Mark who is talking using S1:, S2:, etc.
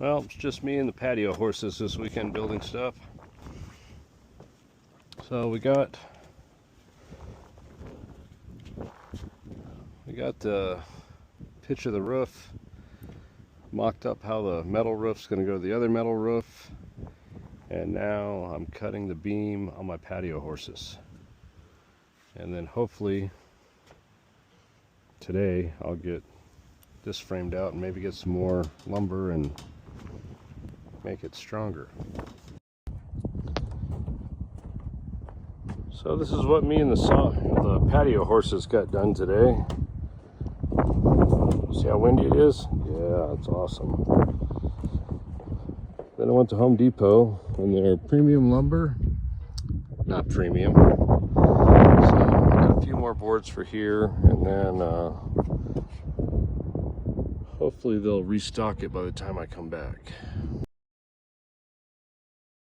S1: Well, it's just me and the patio horses this weekend building stuff. So we got the pitch of the roof, mocked up how the metal roof's going to go to the other metal roof, and now I'm cutting the beam on my patio horses. And then hopefully today I'll get this framed out and maybe get some more lumber and make it stronger. So this is what me and the patio horses got done today. See how windy it is? Yeah, it's awesome. Then I went to Home Depot and their premium lumber, not premium. So I got a few more boards for here, and then hopefully they'll restock it by the time I come back.